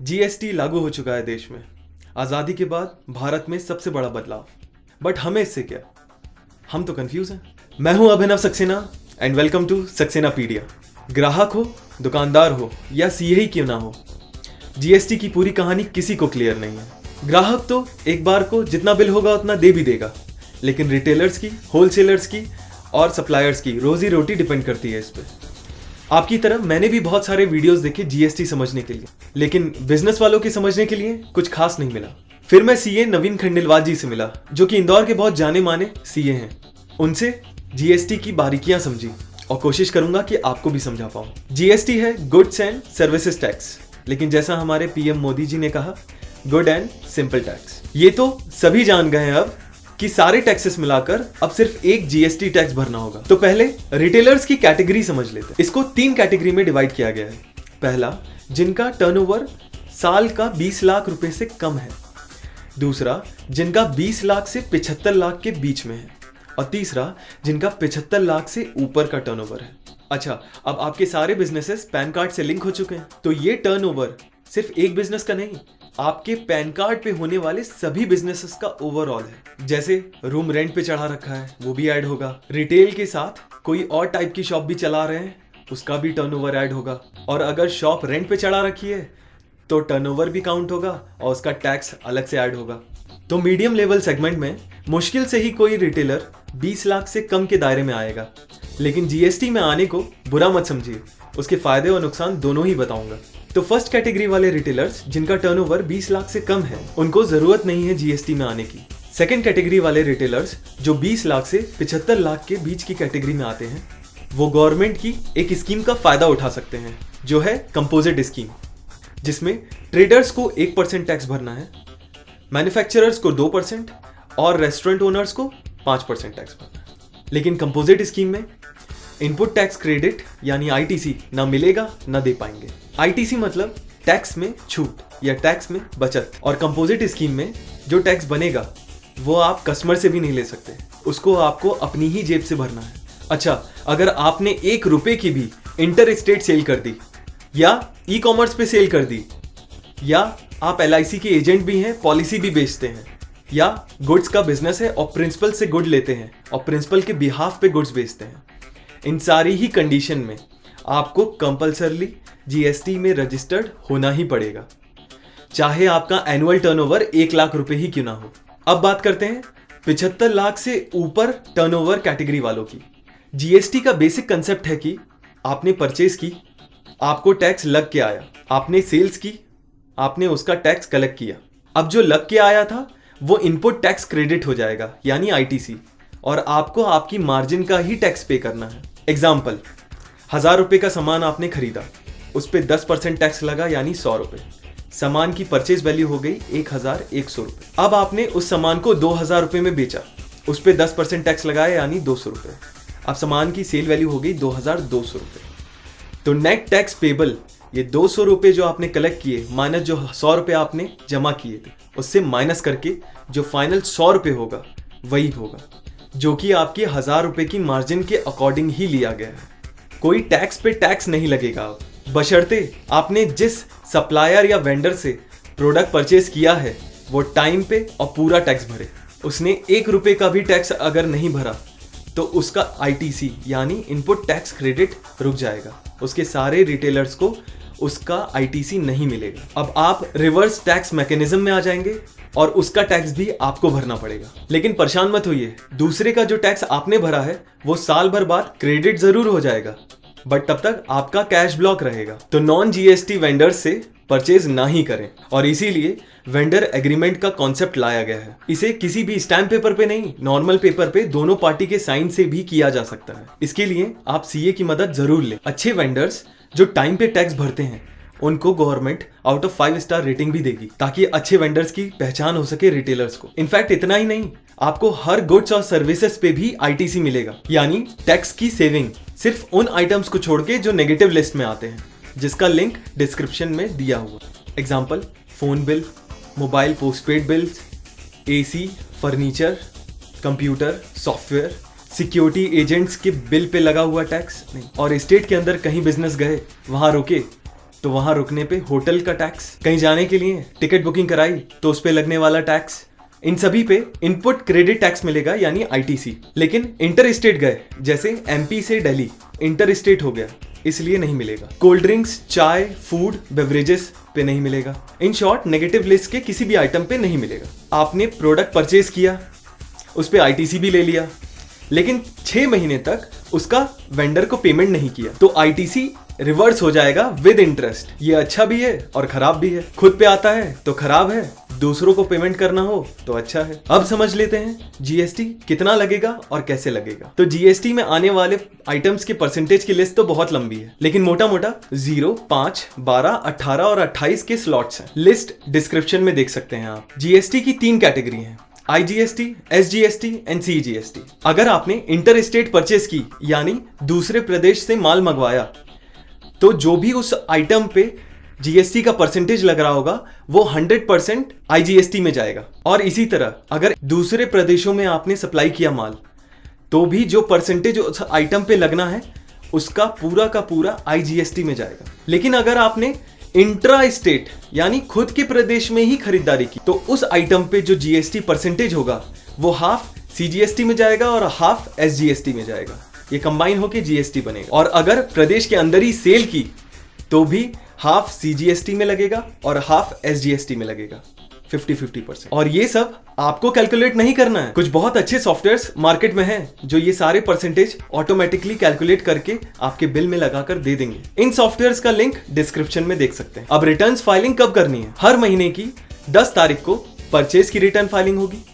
GST लागू हो चुका है देश में। आज़ादी के बाद भारत में सबसे बड़ा बदलाव। बट हमें इससे क्या? हम तो कंफ्यूज हैं। मैं हूं Abhinav Saxena and welcome to Saxenapedia. ग्राहक हो, दुकानदार हो या सीए ही क्यों ना हो, जीएसटी की पूरी कहानी किसी को क्लियर नहीं है। ग्राहक तो एक बार को जितना बिल होगा उतना दे भी देगा, लेकिन रिटेलर्स की, होलसेलर्स की और सप्लायर्स की रोजी रोटी डिपेंड करती है इस पे। आपकी तरह मैंने भी बहुत सारे वीडियोस देखे जीएसटी समझने के लिए, लेकिन बिजनेस वालों के समझने के लिए कुछ खास नहीं मिला। फिर मैं सीए नवीन खंडेलवाल जी से मिला, जो कि इंदौर के बहुत जाने माने सीए हैं। उनसे जीएसटी की बारीकियां समझी और कोशिश करूंगा कि आपको भी समझा पाऊं। जीएसटी है गुड्स एंड सर्विसेज टैक्स, लेकिन जैसा हमारे पीएम मोदी जी ने कहा, गुड एंड सिंपल टैक्स। ये तो सभी जान गए हैं अब कि सारे टैक्सेस मिलाकर अब सिर्फ एक जीएसटी टैक्स भरना होगा। तो पहले रिटेलर्स की कैटेगरी समझ लेते हैं। इसको 3 कैटेगरी में डिवाइड किया गया है। पहला, जिनका टर्नओवर साल का 20 लाख रुपए से कम है। दूसरा, जिनका 20 लाख से 75 लाख के बीच में है। और तीसरा, जिनका 75 लाख से ऊपर का टर्नओवर है। अच्छा, अब आपके सारे बिजनेसेस पैन कार्ड से लिंक हो चुके हैं, तो ये टर्नओवर सिर्फ एक बिजनेस का नहीं, आपके पैन कार्ड पे होने वाले सभी बिजनेसेस का ओवरऑल है। जैसे रूम रेंट पे चढ़ा रखा है, वो भी ऐड होगा। रिटेल के साथ कोई और टाइप की शॉप भी चला रहे हैं, उसका भी टर्नओवर ऐड होगा। और अगर शॉप रेंट पे चढ़ा रखी है तो टर्नओवर भी काउंट होगा और उसका टैक्स अलग से ऐड होगा। तो मीडियम लेवल सेगमेंट में मुश्किल से ही कोई रिटेलर 20 लाख से कम के दायरे में आएगा। लेकिन जीएसटी में आने को बुरा मत समझिए, उसके फायदे और नुकसान दोनों ही बताऊंगा। तो फर्स्ट कैटेगरी वाले रिटेलर्स जिनका टर्नओवर 20 लाख से कम है, उनको जरूरत नहीं है जीएसटी में आने की। सेकेंड कैटेगरी वाले रिटेलर्स जो 20 लाख से 75 लाख के बीच की कैटेगरी में आते हैं, वो गवर्नमेंट की एक स्कीम का फायदा उठा सकते हैं, जो है कंपोजिट स्कीम, जिसमें ट्रेडर्स को 1% टैक्स भरना है, मैन्युफैक्चरर्स को 2% और रेस्टोरेंट ओनर्स को 5% टैक्स भरना है। लेकिन कंपोजिट स्कीम में इनपुट टैक्स क्रेडिट यानी आईटीसी ना मिलेगा ना दे पाएंगे। आईटीसी मतलब टैक्स में छूट या टैक्स में बचत। और कंपोजिट स्कीम में जो टैक्स बनेगा वो आप कस्टमर से भी नहीं ले सकते, उसको आपको अपनी ही जेब से भरना है। अच्छा, अगर आपने 1 रुपए की भी इंटर स्टेट सेल कर दी या ई कॉमर्स पे सेल कर दी, या आप LIC के एजेंट भी हैं, पॉलिसी भी बेचते हैं, या गुड्स का बिजनेस है और प्रिंसिपल से गुड लेते हैं और प्रिंसिपल के बिहाफ पे गुड्स बेचते हैं, इन सारी ही कंडीशन में आपको कंपल्सरली जीएसटी में रजिस्टर्ड होना ही पड़ेगा, चाहे आपका एनुअल टर्नओवर 1 लाख रुपए ही क्यों ना हो। अब बात करते हैं 75 लाख से ऊपर टर्नओवर कैटेगरी वालों की। जीएसटी का बेसिक कंसेप्ट है कि आपने परचेज की, आपको टैक्स लग के आया, आपने सेल्स की, आपने उसका टैक्स कलेक्ट किया। अब जो लग के आया था वो इनपुट टैक्स क्रेडिट हो जाएगा यानी आईटीसी, और आपको आपकी मार्जिन का ही टैक्स पे करना है। एग्जाम्पल, 1000 रुपए का सामान आपने खरीदा, उस पर 10% टैक्स लगा यानी 100 रुपए। सामान की परचेज वैल्यू हो गई 1100 रुपए। अब आपने उस सामान को 2000 रुपए में बेचा, उस पर 10% टैक्स लगाया यानी 200 रुपए। अब सामान की सेल वैल्यू हो गई 2200 रुपए। तो नेट टैक्स पेबल ये 200 रुपए जो आपने कलेक्ट किए माइनस जो 100 रुपए आपने जमा किए थे, उससे माइनस करके जो फाइनल 100 रुपए होगा वही होगा, जो कि आपके 1000 रुपए की मार्जिन के अकॉर्डिंग ही लिया गया है। कोई टैक्स पे टैक्स नहीं लगेगा अब, बशर्ते आपने जिस सप्लायर या वेंडर से प्रोडक्ट परचेज किया है वो टाइम पे और पूरा टैक्स भरे। उसने 1 रुपए का भी टैक्स अगर नहीं भरा तो उसका आईटीसी यानी इनपुट टैक्स क्रेडिट रुक जाएगा, उसके सारे रिटेलर्स को उसका आईटीसी नहीं मिलेगा। अब आप रिवर्स टैक्स मैकेनिज्म में आ जाएंगे और उसका टैक्स भी आपको भरना पड़ेगा। लेकिन परेशान मत होइए, दूसरे का जो टैक्स आपने भरा है वो साल भर बाद क्रेडिट जरूर हो जाएगा, बट तब तक आपका कैश ब्लॉक रहेगा। तो नॉन जीएसटी वेंडर्स से परचेज ना ही करें, और इसीलिए वेंडर एग्रीमेंट का कॉन्सेप्ट लाया गया है। इसे किसी भी स्टैम्प पेपर पे नहीं, नॉर्मल पेपर पे दोनों पार्टी के साइन से भी किया जा सकता है। इसके लिए आप सीए की मदद जरूर लें। अच्छे वेंडर्स जो टाइम पे टैक्स भरते हैं उनको government out of 5 star rating भी देगी, ताकि अच्छे वेंडर्स की पहचान हो सके रिटेलर्स को। इनफैक्ट इतना ही नहीं, आपको हर गुड्स और सर्विसेज पे भी आईटीसी मिलेगा, यानी टैक्स की सेविंग, सिर्फ उन आइटम्स को छोड़ के जो नेगेटिव लिस्ट में आते हैं, जिसका लिंक डिस्क्रिप्शन में दिया हुआ। Example, phone bill, mobile postpaid bills, AC, furniture, computer, software, security agents के बिल पे लगा हुआ टैक्स नहीं। और स्टेट के अंदर कहीं बिजनेस गए, वहां रुके तो वहां रुकने पे होटल का टैक्स, कहीं जाने के लिए टिकट बुकिंग कराई तो उस पे लगने वाला टैक्स, इन सभी पे इनपुट क्रेडिट टैक्स मिलेगा यानी आईटीसी। लेकिन इंटर स्टेट गए, जैसे एमपी से दिल्ली इंटर स्टेट हो गया, इसलिए नहीं मिलेगा। कोल्ड ड्रिंक्स, चाय, फूड, बेवरेजेस पे नहीं मिलेगा। इन शॉर्ट नेगेटिव लिस्ट के किसी भी आइटम पे नहीं मिलेगा। आपने प्रोडक्ट परचेज किया, उस पे आईटीसी भी ले लिया, लेकिन 6 महीने तक उसका वेंडर को पेमेंट नहीं किया तो आईटीसी रिवर्स हो जाएगा विद इंटरेस्ट। ये अच्छा भी है और खराब भी है। खुद पे आता है तो खराब है, दूसरों को पेमेंट करना हो तो अच्छा है। अब समझ लेते हैं जीएसटी कितना लगेगा और कैसे लगेगा। तो जीएसटी में आने वाले आइटम्स के परसेंटेज की लिस्ट तो बहुत लंबी है, लेकिन मोटा मोटा 0, 5, 12, 18 और 28 के स्लॉट्स हैं। लिस्ट डिस्क्रिप्शन में देख सकते हैं आप। जीएसटी की 3 कैटेगरी हैं, IGST, SGST एंड CGST। अगर आपने इंटर स्टेट परचेस की यानी दूसरे प्रदेश से माल मंगवाया तो जो भी उस आइटम पे जीएसटी का परसेंटेज लग रहा होगा वो 100% IGST में जाएगा। और इसी तरह अगर दूसरे प्रदेशों में आपने सप्लाई किया माल तो भी जो परसेंटेज उस आइटम पे लगना है उसका पूरा का पूरा IGST में जाएगा। लेकिन अगर आपने इंट्रा स्टेट यानी खुद के प्रदेश में ही खरीदारी की तो उस आइटम पे जो जीएसटी परसेंटेज होगा वो हाफ CGST में जाएगा और हाफ SGST में जाएगा। ये कंबाइन होके जीएसटी बनेगा। और अगर प्रदेश के अंदर ही सेल की तो भी हाफ CGST में लगेगा और हाफ SGST में लगेगा, 50-50%। और ये सब आपको कैलकुलेट नहीं करना है। कुछ बहुत अच्छे सॉफ्टवेयर्स मार्केट में हैं जो ये सारे परसेंटेज ऑटोमेटिकली कैलकुलेट करके आपके बिल में लगाकर दे देंगे। इन सॉफ्टवेयर्स का लिंक डिस्क्रिप्शन में देख सकते हैं। अब रिटर्न्स फाइलिंग कब करनी है? हर महीने की 10 तारीख को परचेज की रिटर्न फाइलिंग होगी,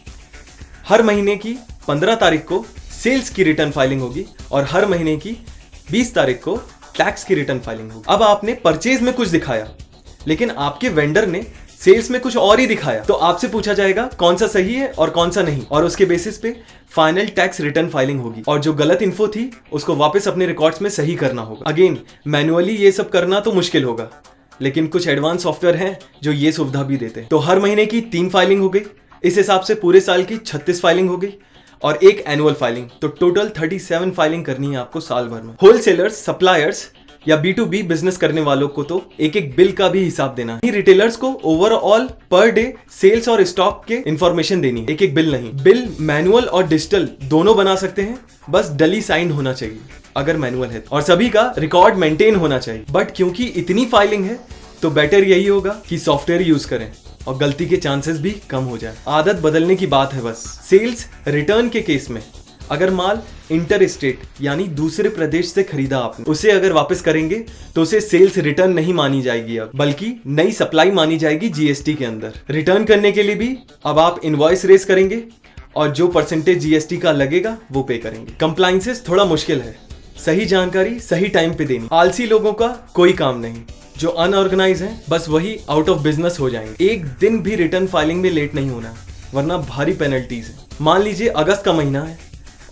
हर महीने की 15 तारीख को सेल्स की रिटर्न फाइलिंग होगी और हर महीने की 20 तारीख को टैक्स की रिटर्न फाइलिंग होगी। अब आपने परचेज में कुछ दिखाया लेकिन आपके वेंडर ने सेल्स में कुछ और ही दिखाया तो आपसे पूछा जाएगा कौन सा सही है और कौन सा नहीं, और उसके बेसिस पे फाइनल टैक्स रिटर्न फाइलिंग होगी और जो गलत इन्फो थी उसको वापस अपने रिकॉर्ड्स में सही करना होगा। अगेन मैन्युअली ये सब करना तो मुश्किल होगा, लेकिन कुछ एडवांस सॉफ्टवेयर हैं जो ये सुविधा भी देते हैं। तो हर महीने की 3 फाइलिंग हो गई, इस हिसाब से पूरे साल की 36 फाइलिंग हो गई और एक एनुअल फाइलिंग, तो टोटल 37 फाइलिंग करनी है आपको साल भर में। होलसेलर्स, सप्लायर्स या B2B बिजनेस करने वालों को तो एक एक बिल का भी हिसाब देना है। रिटेलर्स को ओवरऑल पर डे सेल्स और स्टॉक के इंफॉर्मेशन देनी है, एक एक बिल नहीं। बिल मैनुअल और डिजिटल दोनों बना सकते हैं, बस डली साइन होना चाहिए अगर मैनुअल है, और सभी का रिकॉर्ड मेंटेन होना चाहिए। बट क्योंकि इतनी फाइलिंग है तो बेटर यही होगा कि सॉफ्टवेयर यूज करें और गलती के चांसेस भी कम हो जाए। आदत बदलने की बात है बस। सेल्स रिटर्न के केस में अगर माल इंटर स्टेट यानी दूसरे प्रदेश से खरीदा आपने, उसे अगर वापस करेंगे तो उसे सेल्स रिटर्न नहीं मानी जाएगी अब, बल्कि नई सप्लाई मानी जाएगी जीएसटी के अंदर। रिटर्न करने के लिए भी अब आप इनवॉइस रेज करेंगे और जो परसेंटेज जीएसटी का लगेगा वो पे करेंगे। कंप्लायंसेस थोड़ा मुश्किल है, सही जानकारी सही टाइम पे देनी। आलसी लोगों का कोई काम नहीं, जो अनऑर्गेनाइज हैं बस वही आउट ऑफ बिजनेस हो जाएंगे। एक दिन भी रिटर्न फाइलिंग में लेट नहीं होना वरना भारी पेनल्टीज है। मान लीजिए अगस्त का महीना है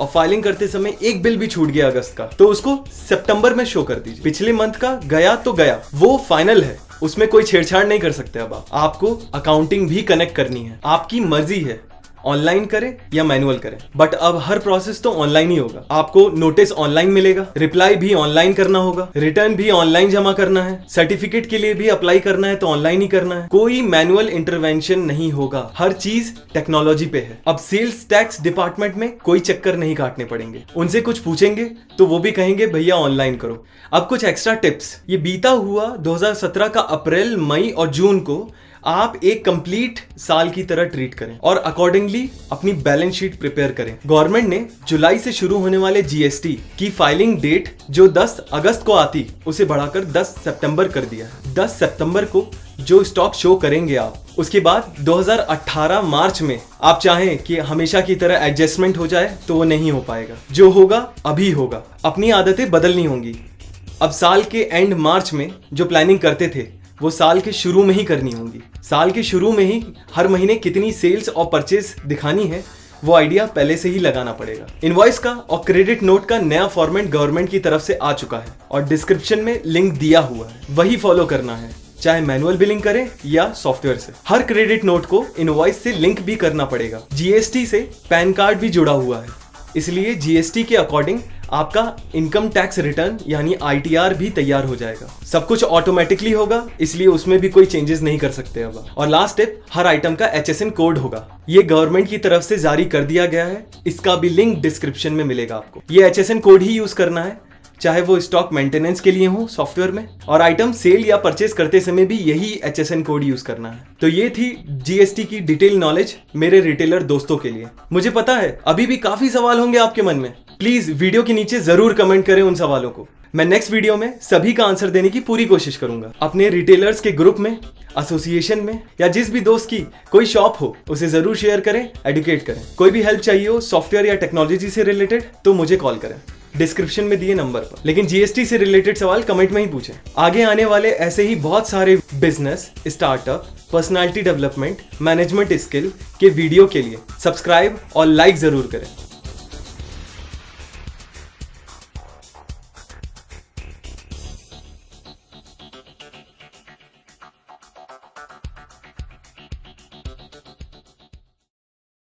और फाइलिंग करते समय एक बिल भी छूट गया अगस्त का, तो उसको सितंबर में शो कर दीजिए। पिछले मंथ का गया तो गया, वो फाइनल है, उसमें कोई छेड़छाड़ नहीं कर सकते। अब आपको अकाउंटिंग भी कनेक्ट करनी है, आपकी मर्जी है ऑनलाइन करें या मैनुअल करें, बट अब हर प्रोसेस तो ऑनलाइन ही होगा। आपको नोटिस ऑनलाइन मिलेगा, रिप्लाई भी ऑनलाइन करना होगा, रिटर्न भी ऑनलाइन जमा करना है, सर्टिफिकेट के लिए भी अप्लाई करना है तो ऑनलाइन ही करना है। कोई मैनुअल इंटरवेंशन नहीं होगा, हर चीज टेक्नोलॉजी पे है। अब सेल्स टैक्स डिपार्टमेंट में कोई चक्कर नहीं काटने पड़ेंगे, उनसे कुछ पूछेंगे तो वो भी कहेंगे भैया ऑनलाइन करो। अब कुछ एक्स्ट्रा टिप्स। ये बीता हुआ 2017 का अप्रैल, मई और जून को आप एक कंप्लीट साल की तरह ट्रीट करें और अकॉर्डिंगली अपनी बैलेंस शीट प्रिपेयर करें। गवर्नमेंट ने जुलाई से शुरू होने वाले जीएसटी की फाइलिंग डेट जो 10 अगस्त को आती उसे बढ़ाकर 10 सितंबर कर दिया है। 10 सितंबर को जो स्टॉक शो करेंगे आप, उसके बाद 2018 मार्च में आप चाहें कि हमेशा की तरह एडजस्टमेंट हो जाए तो वो नहीं हो पाएगा। जो होगा अभी होगा, अपनी आदतें बदलनी होंगी। अब साल के एंड मार्च में जो प्लानिंग करते थे वो साल के शुरू में ही करनी होगी। साल के शुरू में ही हर महीने कितनी सेल्स और परचेज दिखानी है वो आइडिया पहले से ही लगाना पड़ेगा। इनवॉइस का और क्रेडिट नोट का नया फॉर्मेट गवर्नमेंट की तरफ से आ चुका है और डिस्क्रिप्शन में लिंक दिया हुआ है, वही फॉलो करना है, चाहे मैनुअल बिलिंग करें या सॉफ्टवेयर से। हर क्रेडिट नोट को इनवॉइस से लिंक भी करना पड़ेगा। जीएसटी से पैन कार्ड भी जुड़ा हुआ है, इसलिए जीएसटी के अकॉर्डिंग आपका इनकम टैक्स रिटर्न यानी ITR भी तैयार हो जाएगा। सब कुछ ऑटोमेटिकली होगा, इसलिए उसमें भी कोई चेंजेस नहीं कर सकते अब। और लास्ट टिप, हर आइटम का HSN कोड होगा। ये गवर्नमेंट की तरफ से जारी कर दिया गया है, इसका भी लिंक डिस्क्रिप्शन में मिलेगा आपको। ये HSN कोड ही यूज करना है, चाहे वो स्टॉक मेंटेनेंस के लिए हो सॉफ्टवेयर में, और आइटम सेल या परचेस करते समय भी यही HSN कोड यूज करना है। तो ये थी GST की डिटेल नॉलेज मेरे रिटेलर दोस्तों के लिए। मुझे पता है अभी भी काफी सवाल होंगे आपके मन में, प्लीज वीडियो के नीचे जरूर कमेंट करें उन सवालों को। मैं नेक्स्ट वीडियो में सभी का आंसर देने की पूरी कोशिश करूंगा। अपने रिटेलर्स के ग्रुप में, एसोसिएशन में, या जिस भी दोस्त की कोई शॉप हो उसे जरूर शेयर करें, एडुकेट करें। कोई भी हेल्प चाहिए हो सॉफ्टवेयर या टेक्नोलॉजी से रिलेटेड तो मुझे कॉल करें डिस्क्रिप्शन में दिए नंबर पर। लेकिन GST से रिलेटेड सवाल कमेंट में ही पूछें। आगे आने वाले ऐसे ही बहुत सारे business, startup, personality development, management skill के वीडियो के लिए सब्सक्राइब और लाइक जरूर करें।